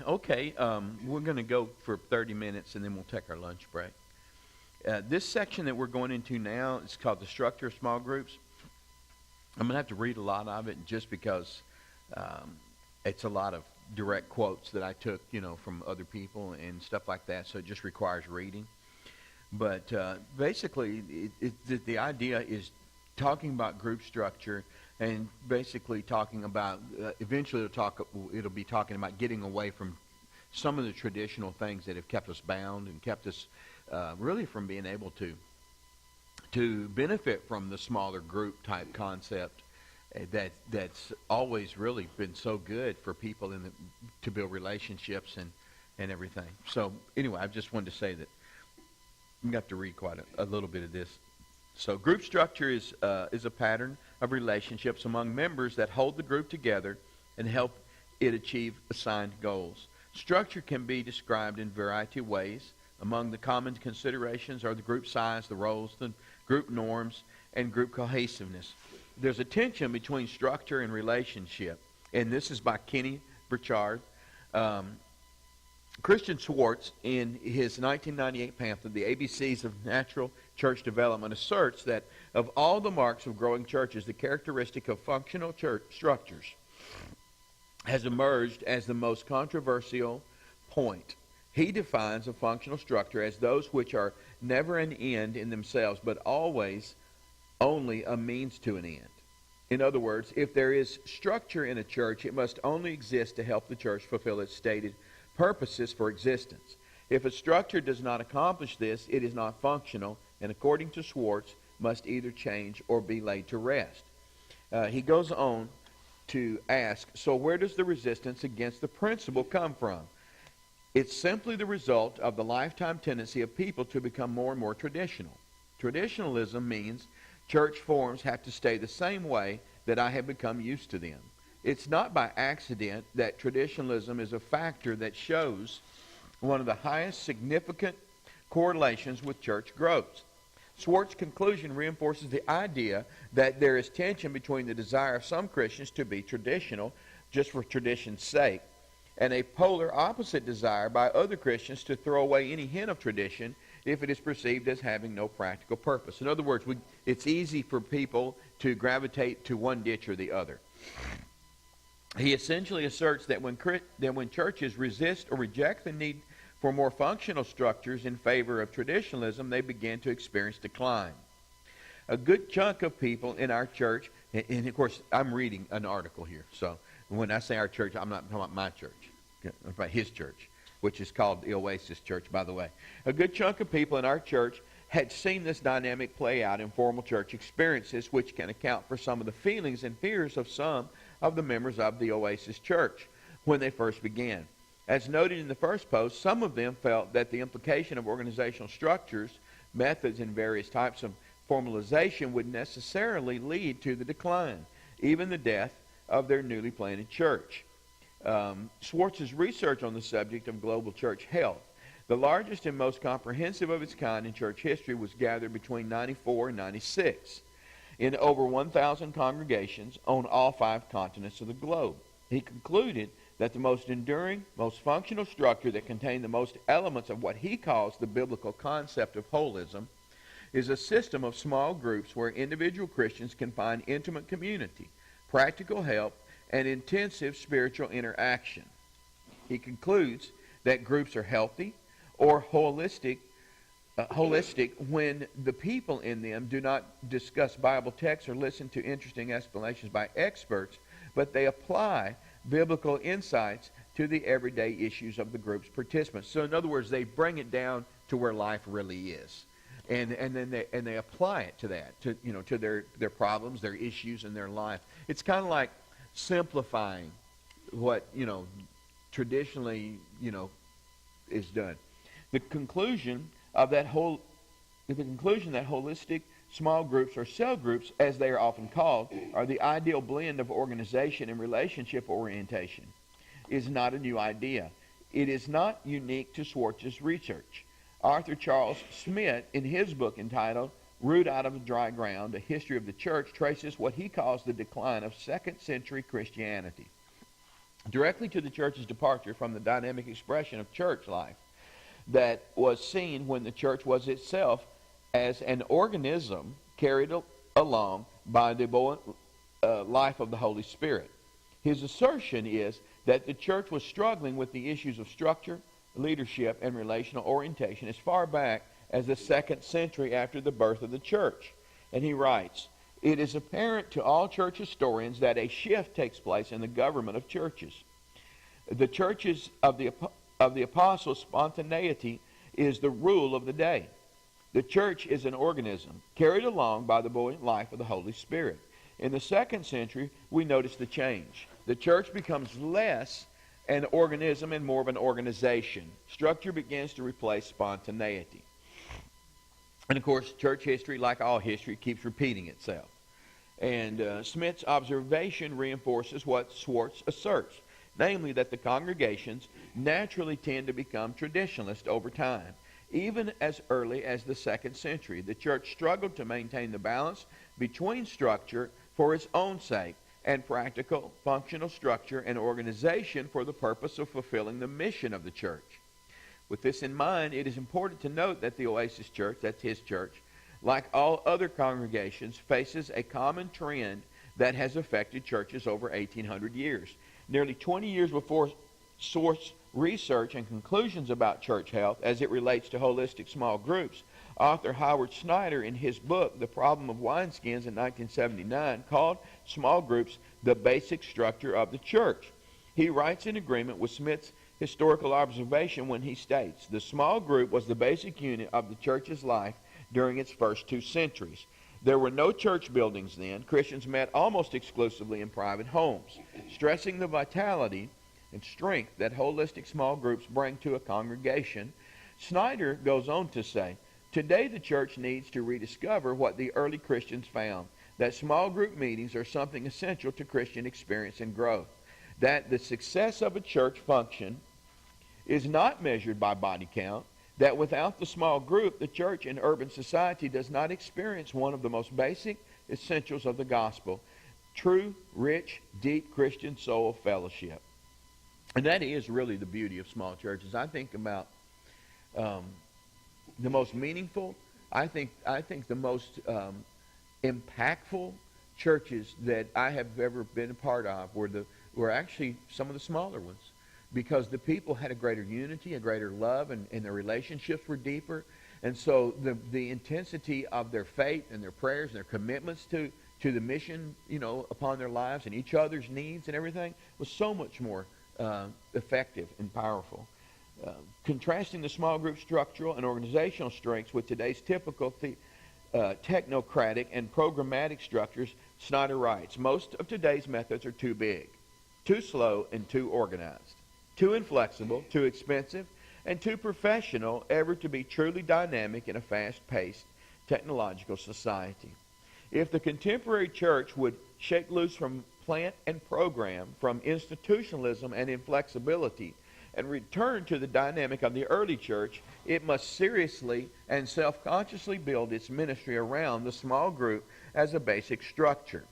Okay, we're going to go for 30 minutes and then we'll take our lunch break. This section that we're going into now is called the structure of small groups. I'm going to have to read a lot of it just because it's a lot of direct quotes that I took, from other people and stuff like that, so it just requires reading. But basically, the idea is talking about group structure and basically talking about, eventually it'll be talking about getting away from some of the traditional things that have kept us bound and kept us really from being able to benefit from the smaller group type concept that's always really been so good for people to build relationships and everything. So anyway, I just wanted to say that I'm going to have to read quite a little bit of this. So group structure is a pattern of relationships among members that hold the group together and help it achieve assigned goals. Structure can be described in a variety of ways. Among the common considerations are the group size, the roles, the group norms, and group cohesiveness. There's a tension between structure and relationship, and this is by Kenny Burchard. Christian Schwartz, in his 1998 pamphlet, The ABCs of Natural Church Development, asserts that of all the marks of growing churches, the characteristic of functional church structures has emerged as the most controversial point. He defines a functional structure as those which are never an end in themselves, but always only a means to an end. In other words, if there is structure in a church, it must only exist to help the church fulfill its stated purposes for existence. If a structure does not accomplish this, it is not functional, and according to Schwartz, must either change or be laid to rest. He goes on to ask, so where does the resistance against the principle come from? It's simply the result of the lifetime tendency of people to become more and more traditional. Traditionalism means church forms have to stay the same way that I have become used to them. It's not by accident that traditionalism is a factor that shows one of the highest significant correlations with church growth. Schwartz's conclusion reinforces the idea that there is tension between the desire of some Christians to be traditional just for tradition's sake and a polar opposite desire by other Christians to throw away any hint of tradition if it is perceived as having no practical purpose. In other words, it's easy for people to gravitate to one ditch or the other. He essentially asserts that when churches resist or reject the need for more functional structures in favor of traditionalism, they begin to experience decline. A good chunk of people in our church, and of course I'm reading an article here, so when I say our church, I'm not talking about my church, I'm talking about his church, which is called the Oasis Church, by the way. A good chunk of people in our church had seen this dynamic play out in formal church experiences, which can account for some of the feelings and fears of some of the members of the Oasis Church when they first began. As noted in the first post, some of them felt that the implication of organizational structures, methods, and various types of formalization would necessarily lead to the decline, even the death of their newly planted church. Schwartz's research on the subject of global church health, the largest and most comprehensive of its kind in church history, was gathered between 94 and 96 in over 1,000 congregations on all 5 continents of the globe. He concluded that the most enduring, most functional structure that contained the most elements of what he calls the biblical concept of holism is a system of small groups where individual Christians can find intimate community, practical help, and intensive spiritual interaction. He concludes that groups are healthy or holistic when the people in them do not discuss Bible texts or listen to interesting explanations by experts, but they apply biblical insights to the everyday issues of the group's participants. So in other words, they bring it down to where life really is. And then they apply it to that, to their problems, their issues in their life. It's kind of like simplifying what, traditionally, is done. The conclusion that holistic small groups or cell groups, as they are often called, are the ideal blend of organization and relationship orientation, is not a new idea. It is not unique to Schwartz's research. Arthur Charles Smith, in his book entitled Root Out of Dry Ground, A History of the Church, traces what he calls the decline of second century Christianity. directly to the church's departure from the dynamic expression of church life that was seen when the church was itself as an organism carried along by the buoyant life of the Holy Spirit. His assertion is that the church was struggling with the issues of structure, leadership, and relational orientation as far back as the 2nd century after the birth of the church. And he writes, "It is apparent to all church historians that a shift takes place in the government of churches. The churches of the apostles' spontaneity is the rule of the day. The church is an organism carried along by the buoyant life of the Holy Spirit. In the 2nd century, we notice the change. The church becomes less an organism and more of an organization. Structure begins to replace spontaneity." And of course, church history, like all history, keeps repeating itself. And Smith's observation reinforces what Schwartz asserts, namely that the congregations naturally tend to become traditionalist over time. Even as early as the 2nd century, the church struggled to maintain the balance between structure for its own sake and practical, functional structure and organization for the purpose of fulfilling the mission of the church. With this in mind, it is important to note that the Oasis Church, that's his church, like all other congregations, faces a common trend that has affected churches over 1,800 years. Nearly 20 years before source research and conclusions about church health as it relates to holistic small groups, author Howard Snyder, in his book, The Problem of Wineskins, in 1979, called small groups the basic structure of the church. He writes in agreement with Smith's historical observation when he states, "The small group was the basic unit of the church's life during its first 2 centuries. There were no church buildings then. Christians met almost exclusively in private homes," stressing the vitality and strength that holistic small groups bring to a congregation. Snyder goes on to say, "Today the church needs to rediscover what the early Christians found, that small group meetings are something essential to Christian experience and growth, that the success of a church function is not measured by body count, that without the small group, the church in urban society does not experience one of the most basic essentials of the gospel, true, rich, deep Christian soul fellowship." And that is really the beauty of small churches. I think about the most meaningful, I think the most impactful churches that I have ever been a part of were actually some of the smaller ones, because the people had a greater unity, a greater love, and their relationships were deeper. And so the intensity of their faith and their prayers and their commitments to the mission, upon their lives and each other's needs and everything was so much more effective and powerful. Contrasting the small group structural and organizational strengths with today's typical technocratic and programmatic structures, Snyder writes, "Most of today's methods are too big, too slow, and too organized, too inflexible, too expensive, and too professional ever to be truly dynamic in a fast-paced technological society. If the contemporary church would shake loose from plant and program, from institutionalism and inflexibility, and return to the dynamic of the early church, it must seriously and self-consciously build its ministry around the small group as a basic structure."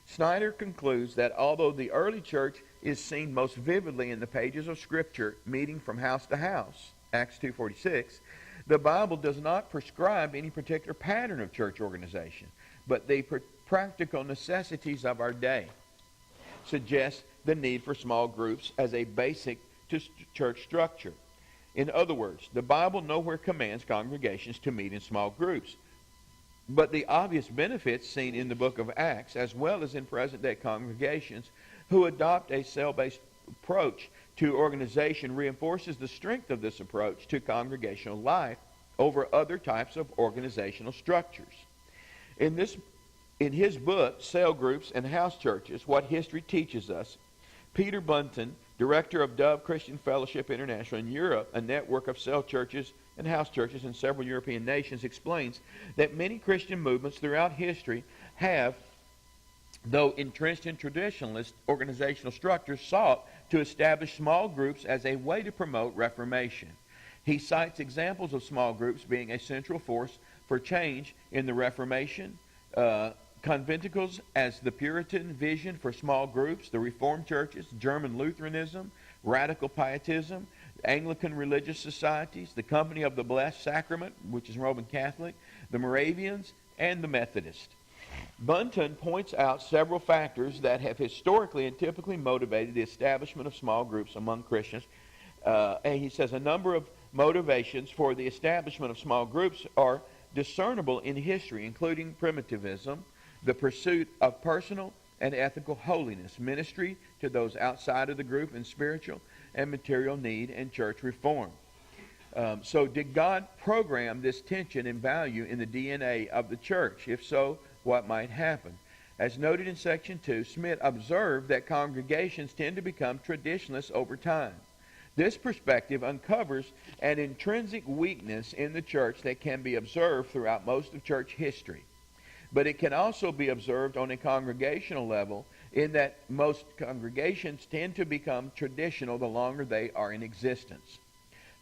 Snyder concludes that although the early church is seen most vividly in the pages of Scripture, meeting from house to house, Acts 2:46, the Bible does not prescribe any particular pattern of church organization, but the practical necessities of our day suggest the need for small groups as a basic to church structure. In other words, the Bible nowhere commands congregations to meet in small groups, but the obvious benefits seen in the book of Acts, as well as in present-day congregations who adopt a cell-based approach to organization, reinforces the strength of this approach to congregational life over other types of organizational structures. In his book, Cell Groups and House Churches, What History Teaches Us, Peter Bunton, director of Dove Christian Fellowship International in Europe, a network of cell churches and house churches in several European nations, explains that many Christian movements throughout history have, though entrenched in traditionalist organizational structures, sought to establish small groups as a way to promote reformation. He cites examples of small groups being a central force for change in the Reformation, conventicles as the Puritan vision for small groups, the Reformed churches, German Lutheranism, radical pietism, Anglican religious societies, the Company of the Blessed Sacrament, which is Roman Catholic, the Moravians, and the Methodists. Bunton points out several factors that have historically and typically motivated the establishment of small groups among Christians. And he says a number of motivations for the establishment of small groups are discernible in history, including primitivism, the pursuit of personal and ethical holiness, ministry to those outside of the group in spiritual and material need, and church reform. So did God program this tension and value in the DNA of the church? If so, what might happen? As noted in Section 2, Smith observed that congregations tend to become traditionalists over time. This perspective uncovers an intrinsic weakness in the church that can be observed throughout most of church history. But it can also be observed on a congregational level in that most congregations tend to become traditional the longer they are in existence.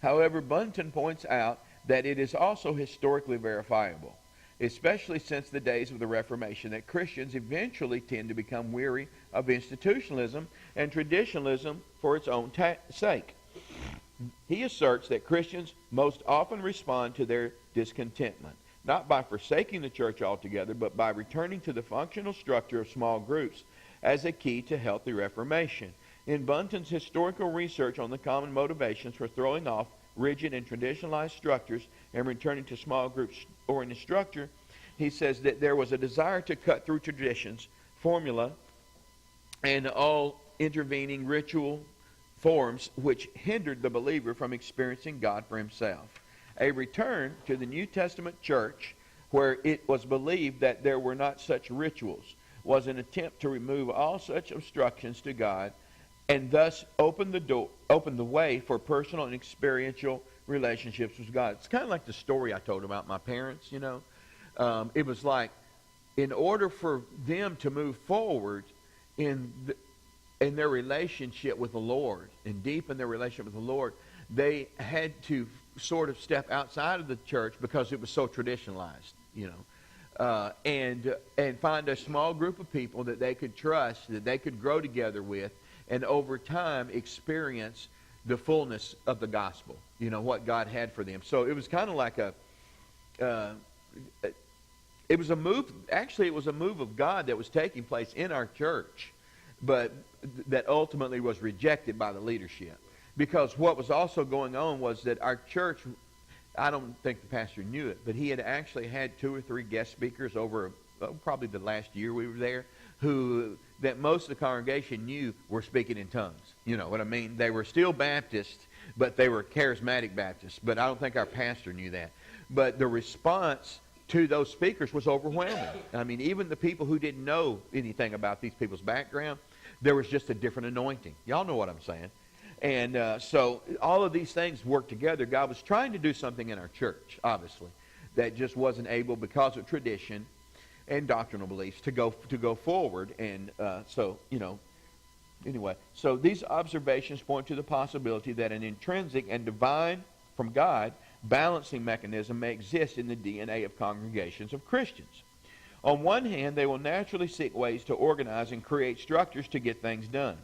However, Bunton points out that it is also historically verifiable, especially since the days of the Reformation, that Christians eventually tend to become weary of institutionalism and traditionalism for its own sake. He asserts that Christians most often respond to their discontentment, not by forsaking the church altogether, but by returning to the functional structure of small groups as a key to healthy reformation. In Bunton's historical research on the common motivations for throwing off rigid and traditionalized structures and returning to small group-oriented structure, he says that there was a desire to cut through traditions, formula, and all intervening ritual forms which hindered the believer from experiencing God for himself. A return to the New Testament church, where it was believed that there were not such rituals, was an attempt to remove all such obstructions to God and thus open the way for personal and experiential relationships with God. It's kind of like the story I told about my parents, you know. It was like, in order for them to move forward in their relationship with the Lord and deepen their relationship with the Lord, they had to sort of step outside of the church because it was so traditionalized, you know, and find a small group of people that they could trust, that they could grow together with, and over time experience the fullness of the gospel, you know, what God had for them. So it was kind of like it was a move, actually it was a move of God that was taking place in our church, but that ultimately was rejected by the leadership. Because what was also going on was that our church, I don't think the pastor knew it, but he had actually had 2 or 3 guest speakers over probably the last year we were there, who that most of the congregation knew were speaking in tongues. You know what I mean? They were still Baptists, but they were charismatic Baptists. But I don't think our pastor knew that. But the response to those speakers was overwhelming. I mean, even the people who didn't know anything about these people's background, there was just a different anointing. Y'all know what I'm saying. And so all of these things work together. God was trying to do something in our church, obviously, that just wasn't able, because of tradition and doctrinal beliefs, to go forward. And so, you know, anyway. So these observations point to the possibility that an intrinsic and divine, from God, balancing mechanism may exist in the DNA of congregations of Christians. On one hand, they will naturally seek ways to organize and create structures to get things done.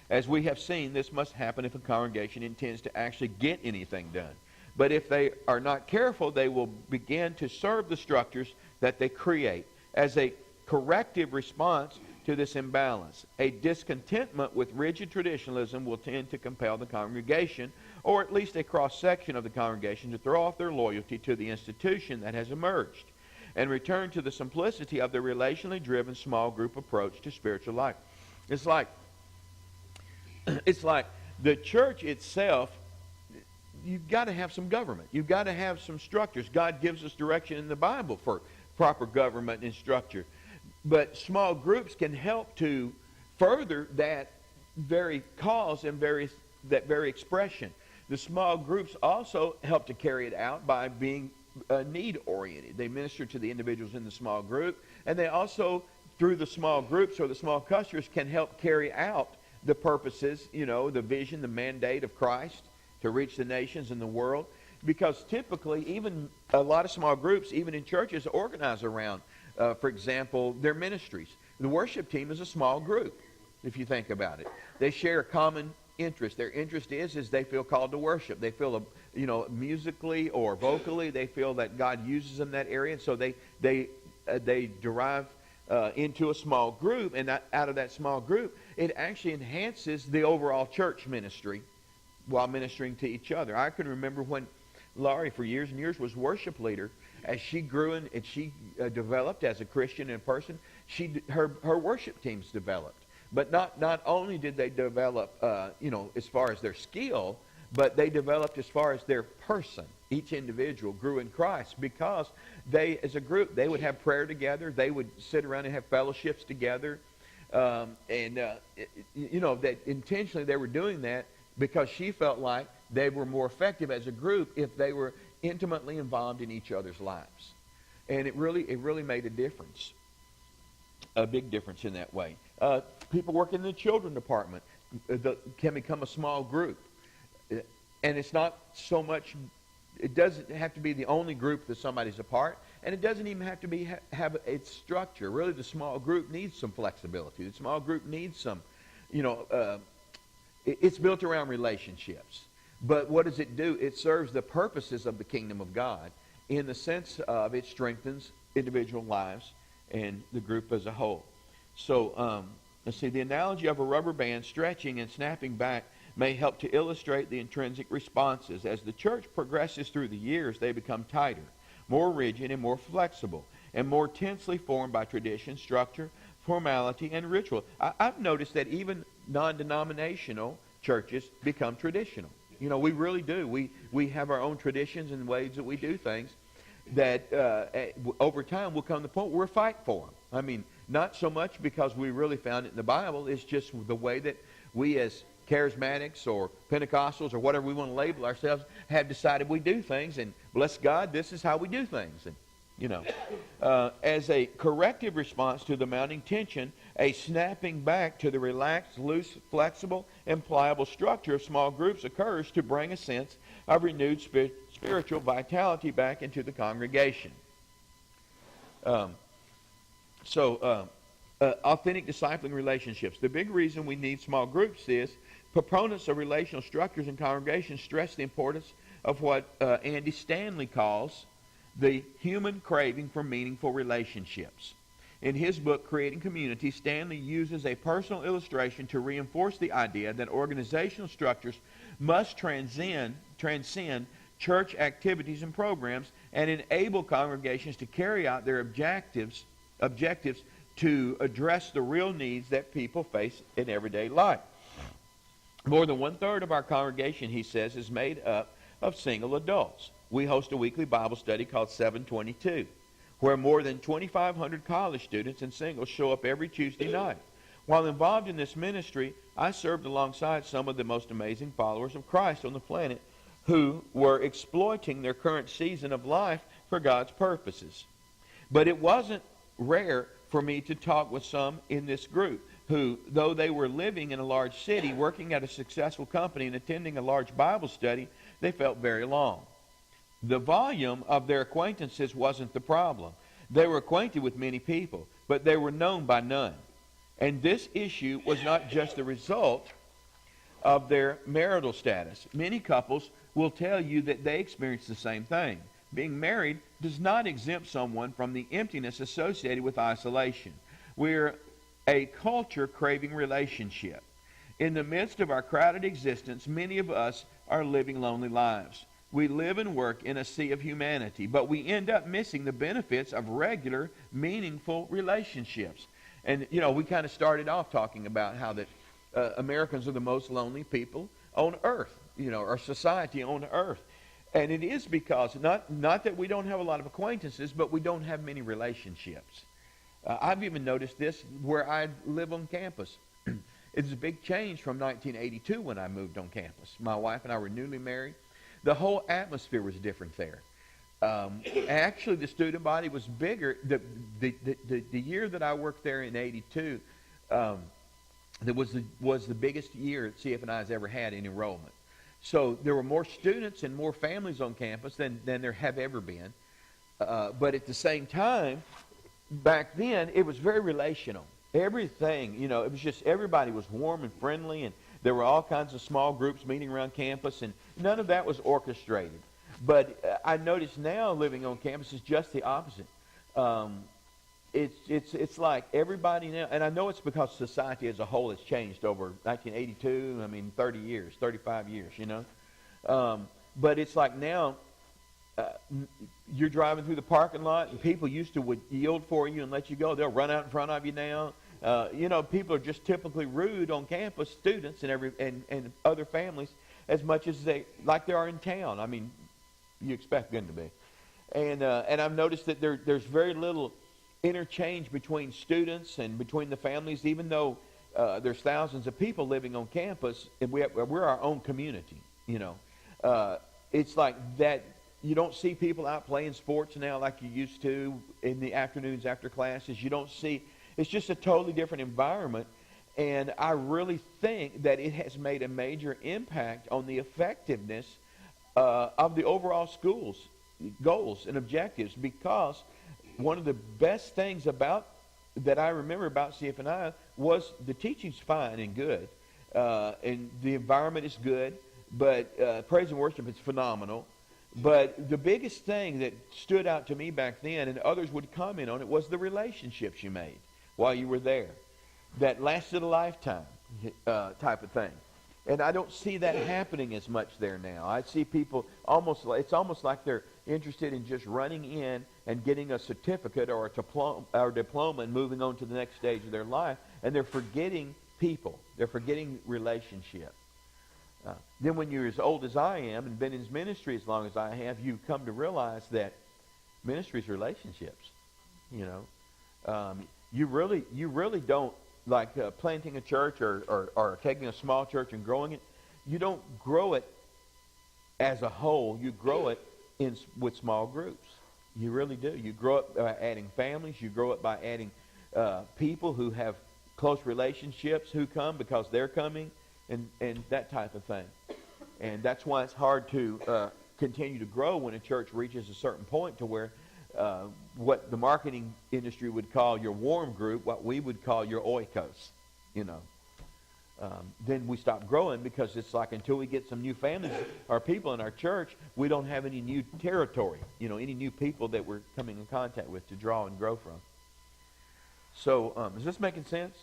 As we have seen, this must happen if a congregation intends to actually get anything done. But if they are not careful, they will begin to serve the structures that they create as a corrective response to this imbalance. A discontentment with rigid traditionalism will tend to compel the congregation, or at least a cross-section of the congregation, to throw off their loyalty to the institution that has emerged and return to the simplicity of the relationally driven small group approach to spiritual life. It's like the church itself, you've got to have some government. You've got to have some structures. God gives us direction in the Bible for proper government and structure. But small groups can help to further that very cause and that very expression. The small groups also help to carry it out by being need-oriented. They minister to the individuals in the small group, and they also, through the small groups or the small clusters, can help carry out the purposes, you know, the vision, the mandate of Christ to reach the nations and the world. Because typically, even a lot of small groups, even in churches, organize around For example, their ministries. The worship team is a small group, if you think about it. They share a common interest. Their interest is they feel called to worship. They feel, musically or vocally, they feel that God uses them in that area, and so they derive into a small group, and out of that small group, it actually enhances the overall church ministry while ministering to each other. I can remember when Laurie, for years and years, was worship leader. As she grew and she developed as a Christian and person, her worship teams developed. But not only did they develop, as far as their skill, but they developed as far as their person. Each individual grew in Christ because they, as a group, they would have prayer together. They would sit around and have fellowships together. That intentionally they were doing that because she felt like they were more effective as a group if they were intimately involved in each other's lives. And it really made a difference, a big difference in that way. People working in the children department can become a small group. And it's not so much, it doesn't have to be the only group that somebody's a part, and it doesn't even have to have its structure. Really, the small group needs some flexibility. The small group needs some, it's built around relationships. But what does it do? It serves the purposes of the kingdom of God in the sense of it strengthens individual lives and the group as a whole. So, let's see, the analogy of a rubber band stretching and snapping back may help to illustrate the intrinsic responses. As the church progresses through the years, they become tighter, more rigid, and more flexible, and more tensely formed by tradition, structure, formality, and ritual. I've noticed that even non-denominational churches become traditional. We really do. We have our own traditions and ways that we do things that over time will come to the point where we're fighting for them. I mean, not so much because we really found it in the Bible. It's just the way that we as charismatics or Pentecostals or whatever we want to label ourselves have decided we do things, and bless God, this is how we do things. And as a corrective response to the mounting tension, a snapping back to the relaxed, loose, flexible, and pliable structure of small groups occurs to bring a sense of renewed spiritual vitality back into the congregation. Authentic discipling relationships. The big reason we need small groups is proponents of relational structures in congregations stress the importance of what Andy Stanley calls the human craving for meaningful relationships. In his book, Creating Community, Stanley uses a personal illustration to reinforce the idea that organizational structures must transcend church activities and programs and enable congregations to carry out their objectives to address the real needs that people face in everyday life. More than 1/3 of our congregation, he says, is made up of single adults. We host a weekly Bible study called 722, where more than 2,500 college students and singles show up every Tuesday night. While involved in this ministry, I served alongside some of the most amazing followers of Christ on the planet who were exploiting their current season of life for God's purposes. But it wasn't rare for me to talk with some in this group who, though they were living in a large city, working at a successful company, and attending a large Bible study, they felt very long. The volume of their acquaintances wasn't the problem. They were acquainted with many people, but they were known by none. And this issue was not just the result of their marital status. Many couples will tell you that they experience the same thing. Being married does not exempt someone from the emptiness associated with isolation. We're a culture craving relationship. In the midst of our crowded existence, many of us are living lonely lives. We live and work in a sea of humanity, but we end up missing the benefits of regular, meaningful relationships. And, we kind of started off talking about how that Americans are the most lonely people on earth, our society on earth. And it is because, not that we don't have a lot of acquaintances, but we don't have many relationships. I've even noticed this where I live on campus. It's a big change from 1982 when I moved on campus. My wife and I were newly married. The whole atmosphere was different there. Actually, the student body was bigger. The year that I worked there in 82, that was the biggest year that CF&I has ever had in enrollment. So there were more students and more families on campus than there have ever been. But at the same time, back then, it was very relational. Everything, it was just everybody was warm and friendly, and there were all kinds of small groups meeting around campus, and none of that was orchestrated. But I notice now living on campus is just the opposite. Um, it's like everybody now, and I know it's because society as a whole has changed over 1982. I mean, 30 years, 35 years, but it's like now uh, you're driving through the parking lot, and people used to would yield for you and let you go. They'll run out in front of you now. People are just typically rude on campus, students and other families, as much as they are in town. I mean, you expect them to be. And I've noticed that there's very little interchange between students and between the families, even though there's thousands of people living on campus, and we're our own community. It's like that. You don't see people out playing sports now like you used to in the afternoons after classes. You don't see. It's just a totally different environment, and I really think that it has made a major impact on the effectiveness of the overall school's goals and objectives, because one of the best things that I remember about CFNI was the teaching's fine and good, and the environment is good, but praise and worship is phenomenal. But the biggest thing that stood out to me back then, and others would comment on it, was the relationships you made while you were there that lasted a lifetime, type of thing. And I don't see that happening as much there now. I see people it's almost like they're interested in just running in and getting a certificate or a diploma and moving on to the next stage of their life, and they're forgetting people. They're forgetting relationship. Then when you're as old as I am and been in ministry as long as I have, you come to realize that ministry is relationships. You really don't, like planting a church or taking a small church and growing it. You don't grow it as a whole. You grow it with small groups. You really do. You grow it by adding families. You grow it by adding people who have close relationships who come because they're coming. And that type of thing. And that's why it's hard to continue to grow when a church reaches a certain point to where what the marketing industry would call your warm group, what we would call your oikos, then we stop growing, because it's like until we get some new families or people in our church, we don't have any new territory, any new people that we're coming in contact with to draw and grow from. So is this making sense?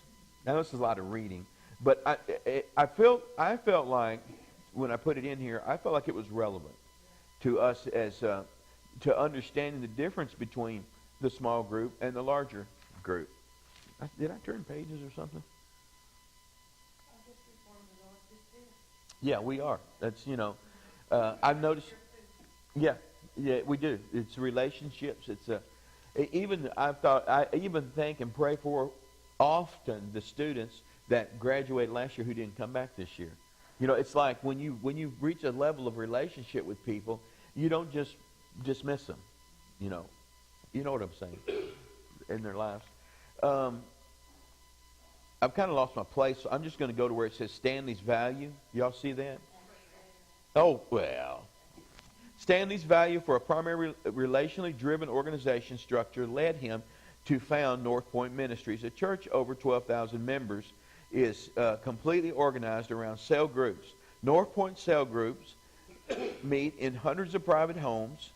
Now this is a lot of reading. But I felt like when I put it in here, I felt like it was relevant to us as to understanding the difference between the small group and the larger group. Did I turn pages or something? Yeah, we are. That's I've noticed. Yeah, we do. It's relationships. It's I even think and pray for often the students that graduated last year who didn't come back this year. It's like when you reach a level of relationship with people, you don't just dismiss them. You know what I'm saying, in their lives. I've kind of lost my place, so I'm just going to go to where it says Stanley's value. Y'all see that? Oh, well. Stanley's value for a primary relationally driven organization structure led him to found North Point Ministries, a church over 12,000 members, is completely organized around cell groups. North Point cell groups meet in hundreds of private homes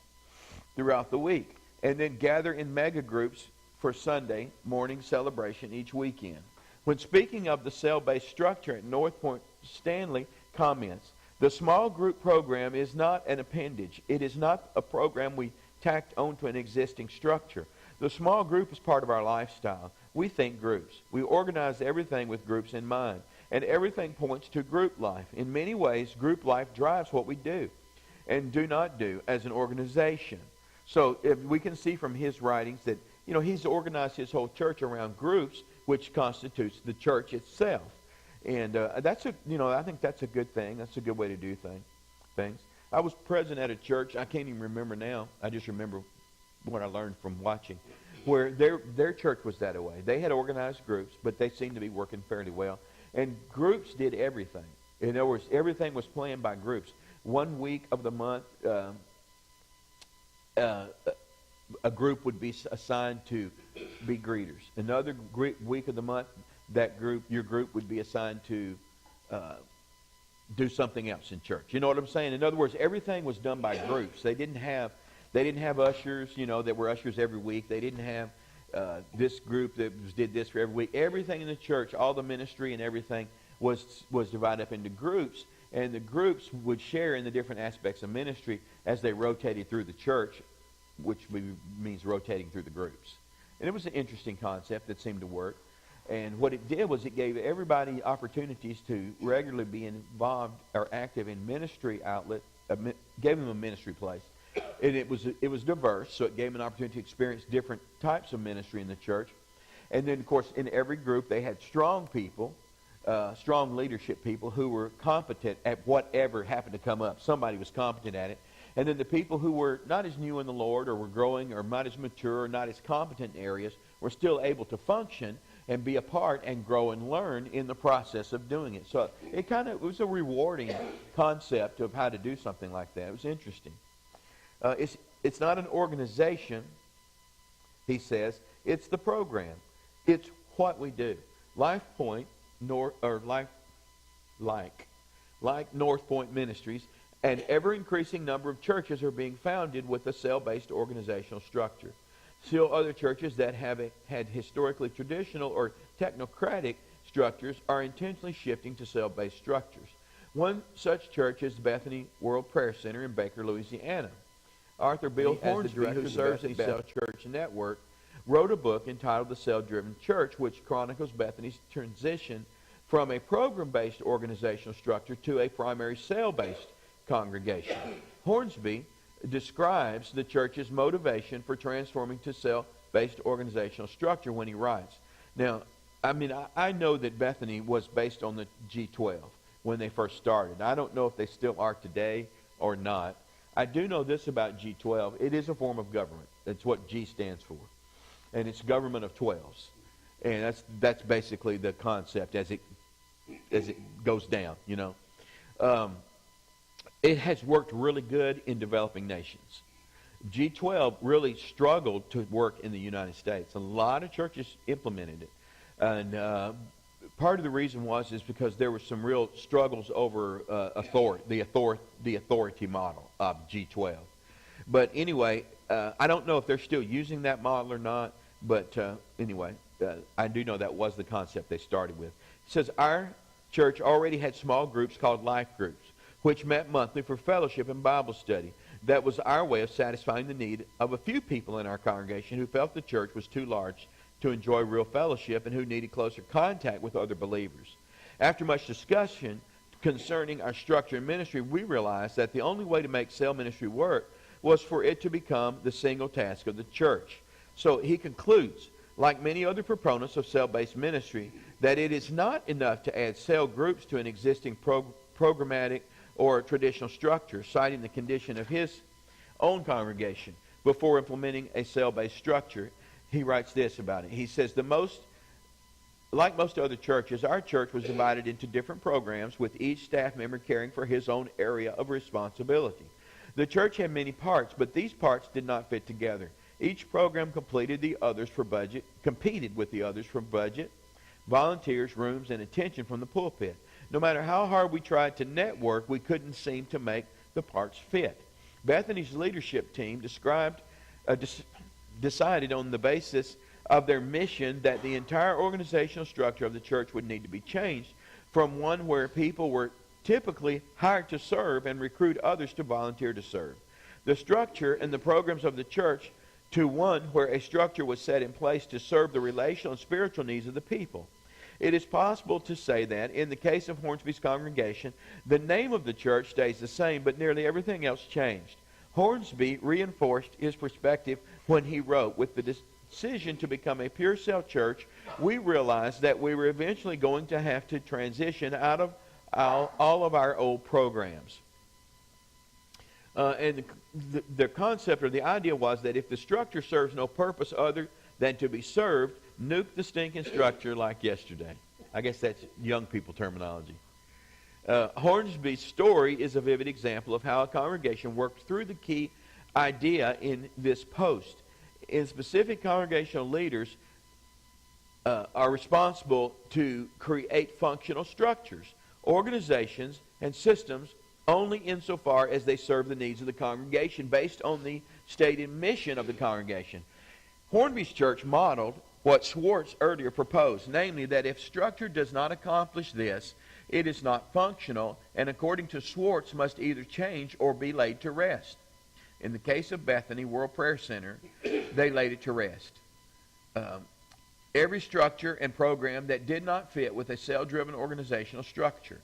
throughout the week and then gather in mega groups for Sunday morning celebration each weekend. When speaking of the cell-based structure at North Point, Stanley comments, the small group program is not an appendage. It is not a program we tacked onto an existing structure. The small group is part of our lifestyle. We think groups. We organize everything with groups in mind. And everything points to group life. In many ways, group life drives what we do and do not do as an organization. So if we can see from his writings that, he's organized his whole church around groups, which constitutes the church itself. And I think that's a good thing. That's a good way to do things. I was present at a church. I can't even remember now. I just remember what I learned from watching, where their church was that way. They had organized groups, but they seemed to be working fairly well. And groups did everything. In other words, everything was planned by groups. 1 week of the month, a group would be assigned to be greeters. Another week of the month, your group would be assigned to do something else in church. You know what I'm saying? In other words, everything was done by groups. They didn't have ushers, that were ushers every week. They didn't have this group that did this for every week. Everything in the church, all the ministry and everything was divided up into groups, and the groups would share in the different aspects of ministry as they rotated through the church, which means rotating through the groups. And it was an interesting concept that seemed to work. And what it did was it gave everybody opportunities to regularly be involved or active in ministry outlet, gave them a ministry place. And it was diverse, so it gave them an opportunity to experience different types of ministry in the church. And then, of course, in every group they had strong people, strong leadership people who were competent at whatever happened to come up. Somebody was competent at it. And then the people who were not as new in the Lord or were growing or not as mature or not as competent in areas were still able to function and be a part and grow and learn in the process of doing it. So it was a rewarding concept of how to do something like that. It was interesting. It's not an organization, he says. It's the program. It's what we do. Life Point, like North Point Ministries, an ever-increasing number of churches are being founded with a cell-based organizational structure. Still, other churches that have had historically traditional or technocratic structures are intentionally shifting to cell-based structures. One such church is Bethany World Prayer Center in Baker, Louisiana. Arthur Bill Hornsby, who serves the Cell Church Network, wrote a book entitled The Cell-Driven Church, which chronicles Bethany's transition from a program-based organizational structure to a primary cell-based congregation. Hornsby describes the church's motivation for transforming to cell-based organizational structure when he writes. Now, I know that Bethany was based on the G12 when they first started. I don't know if they still are today or not. I do know this about G12. It is a form of government. That's what G stands for. And it's government of 12s. And that's basically the concept as it goes down, It has worked really good in developing nations. G12 really struggled to work in the United States. A lot of churches implemented it. And part of the reason is because there were some real struggles over the authority model of G12. But anyway, I don't know if they're still using that model or not. But anyway, I do know that was the concept they started with. It says, our church already had small groups called life groups, which met monthly for fellowship and Bible study. That was our way of satisfying the need of a few people in our congregation who felt the church was too large to enjoy real fellowship and who needed closer contact with other believers. After much discussion concerning our structure and ministry, we realized that the only way to make cell ministry work was for it to become the single task of the church. So he concludes, like many other proponents of cell-based ministry, that it is not enough to add cell groups to an existing programmatic or traditional structure, citing the condition of his own congregation before implementing a cell-based structure. He writes this about it. He says, like most other churches, our church was divided into different programs with each staff member caring for his own area of responsibility. The church had many parts, but these parts did not fit together. Each program competed with the others for budget, volunteers, rooms, and attention from the pulpit. No matter how hard we tried to network, we couldn't seem to make the parts fit. Bethany's leadership team decided on the basis of their mission that the entire organizational structure of the church would need to be changed from one where people were typically hired to serve and recruit others to volunteer to serve. The structure and the programs of the church to one where a structure was set in place to serve the relational and spiritual needs of the people. It is possible to say that, in the case of Hornsby's congregation, the name of the church stays the same, but nearly everything else changed. Hornsby reinforced his perspective when he wrote, with the decision to become a pure cell church, we realized that we were eventually going to have to transition out of all of our old programs. And the concept or the idea was that if the structure serves no purpose other than to be served, nuke the stinking structure like yesterday. I guess that's young people terminology. Hornsby's story is a vivid example of how a congregation worked through the key idea in this post. in specific congregational leaders are responsible to create functional structures, organizations, and systems only insofar as they serve the needs of the congregation based on the stated mission of the congregation. Hornby's church modeled what Schwartz earlier proposed, namely that if structure does not accomplish this, it is not functional, and according to Schwartz, must either change or be laid to rest. In the case of Bethany World Prayer Center, they laid it to rest. Every structure and program that did not fit with a cell-driven organizational structure.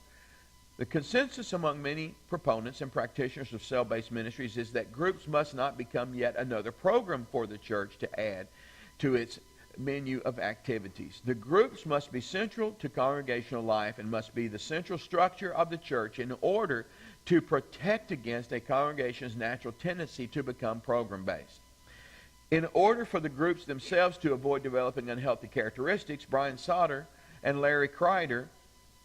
The consensus among many proponents and practitioners of cell-based ministries is that groups must not become yet another program for the church to add to its menu of activities. The groups must be central to congregational life and must be the central structure of the church in order to protect against a congregation's natural tendency to become program-based. In order for the groups themselves to avoid developing unhealthy characteristics, Brian Sauter and Larry Kreider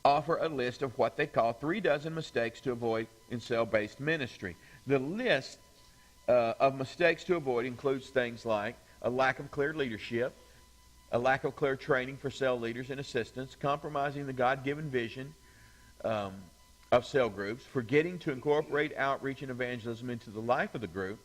offer a list of what they call 36 mistakes to avoid in cell-based ministry. The list of mistakes to avoid includes things like a lack of clear leadership, a lack of clear training for cell leaders and assistants, compromising the God-given vision of cell groups, forgetting to incorporate outreach and evangelism into the life of the group,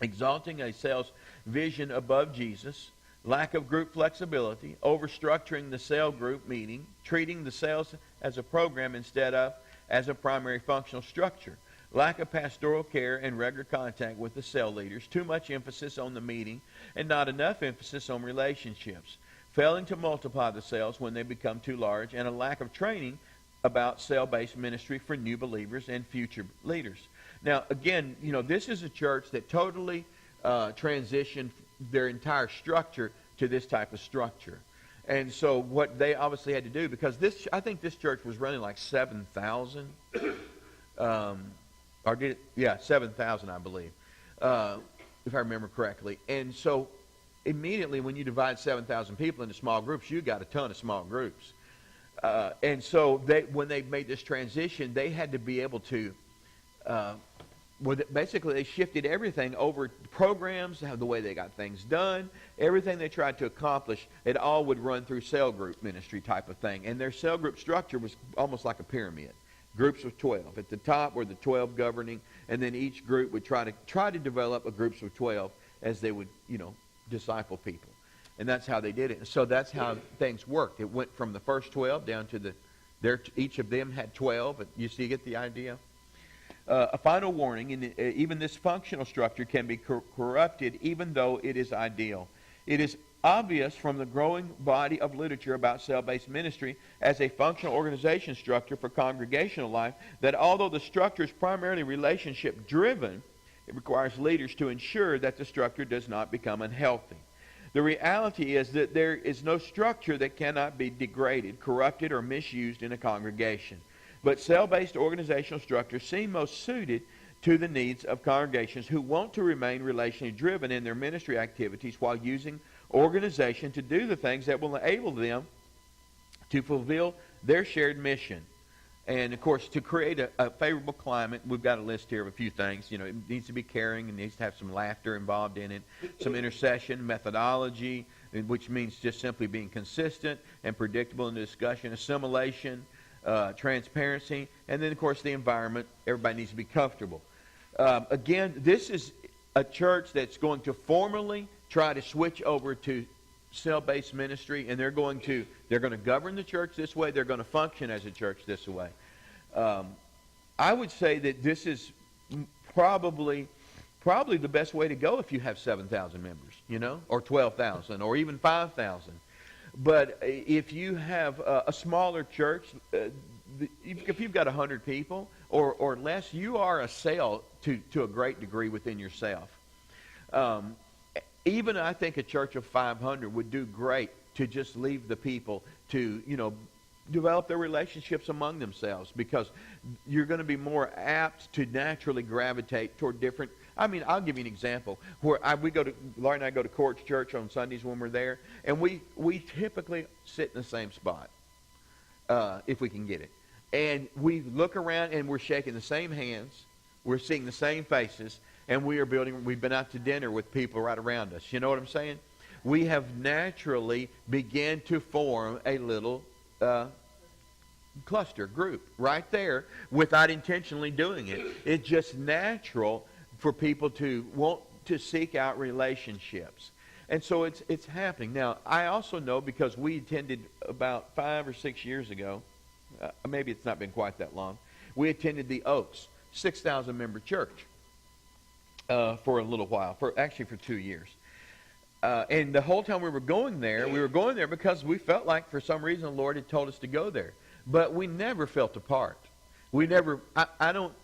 exalting a cell's vision above Jesus, lack of group flexibility, overstructuring the cell group meeting, treating the cells as a program instead of as a primary functional structure, lack of pastoral care and regular contact with the cell leaders, too much emphasis on the meeting and not enough emphasis on relationships, failing to multiply the cells when they become too large, and a lack of training about cell-based ministry for new believers and future leaders. Now, again, this is a church that totally transitioned their entire structure to this type of structure. And so what they obviously had to do, because I think this church was running like 7,000, 7,000, I believe, if I remember correctly. And so immediately when you divide 7,000 people into small groups, you got a ton of small groups. And so when they made this transition, they had to be able to basically they shifted everything over to programs, the way they got things done, everything they tried to accomplish, it all would run through cell group ministry type of thing. And their cell group structure was almost like a pyramid. Groups of 12. At the top were the 12 governing, and then each group would try to develop a groups of 12 as they would, disciple people. And that's how they did it. And so that's how things worked. It went from the first 12 down to each of them had 12. But you get the idea? A final warning, even this functional structure can be corrupted even though it is ideal. It is obvious from the growing body of literature about cell-based ministry as a functional organization structure for congregational life that although the structure is primarily relationship-driven, it requires leaders to ensure that the structure does not become unhealthy. The reality is that there is no structure that cannot be degraded, corrupted, or misused in a congregation. But cell-based organizational structures seem most suited to the needs of congregations who want to remain relationally driven in their ministry activities while using organization to do the things that will enable them to fulfill their shared mission. And, of course, to create a favorable climate, we've got a list here of a few things. It needs to be caring. It needs to have some laughter involved in it, some intercession, methodology, which means just simply being consistent and predictable in the discussion, assimilation, transparency, and then, of course, the environment. Everybody needs to be comfortable. Again, this is a church that's going to formally try to switch over to cell-based ministry, and they're going to govern the church this way. They're going to function as a church this way. I would say that this is probably the best way to go if you have 7,000 members, or 12,000, or even 5,000. But if you have a smaller church, if you've got 100 people or less, you are a cell to a great degree within yourself. Even I think a church of 500 would do great to just leave the people to, develop their relationships among themselves, because you're going to be more apt to naturally gravitate toward different. I'll give you an example. Laurie and I go to Court's Church on Sundays when we're there, and we typically sit in the same spot if we can get it. And we look around and we're shaking the same hands, we're seeing the same faces, and we've been out to dinner with people right around us. You know what I'm saying? We have naturally began to form a little cluster group right there without intentionally doing it. It's just natural for people to want to seek out relationships. And so it's happening. Now, I also know because we attended about 5 or 6 years ago, maybe it's not been quite that long, we attended the Oaks, 6,000 member church for a little while, for 2 years. And the whole time we were going there because we felt like for some reason the Lord had told us to go there. But we never felt apart. I don't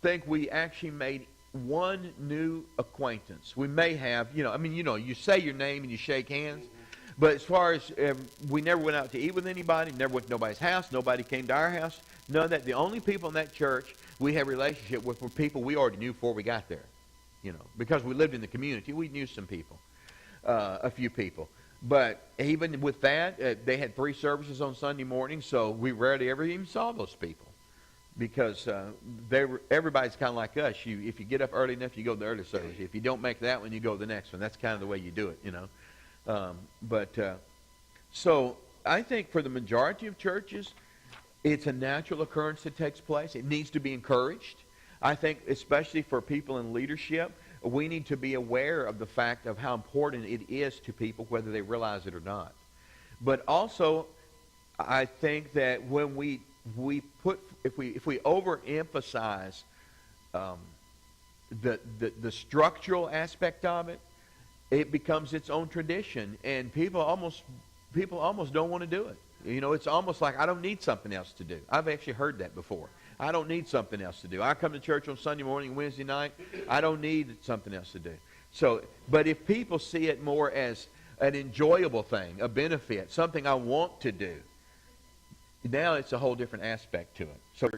think we actually made one new acquaintance. We may have, you say your name and you shake hands. But as far as, we never went out to eat with anybody, never went to nobody's house, nobody came to our house, none of that. The only people in that church we had a relationship with were people we already knew before we got there. Because we lived in the community, we knew some people, a few people. But even with that, they had 3 services on Sunday morning, so we rarely ever even saw those people. Because everybody's kind of like us. If you get up early enough, you go to the early service. If you don't make that one, you go to the next one. That's kind of the way you do it, So I think for the majority of churches, it's a natural occurrence that takes place. It needs to be encouraged. I think especially for people in leadership, we need to be aware of the fact of how important it is to people, whether they realize it or not. But also, I think that when if we overemphasize the structural aspect of it, it becomes its own tradition, and people almost don't want to do it. It's almost like I don't need something else to do. I've actually heard that before. I don't need something else to do. I come to church on Sunday morning, Wednesday night. I don't need something else to do. But if people see it more as an enjoyable thing, a benefit, something I want to do, now it's a whole different aspect to it. So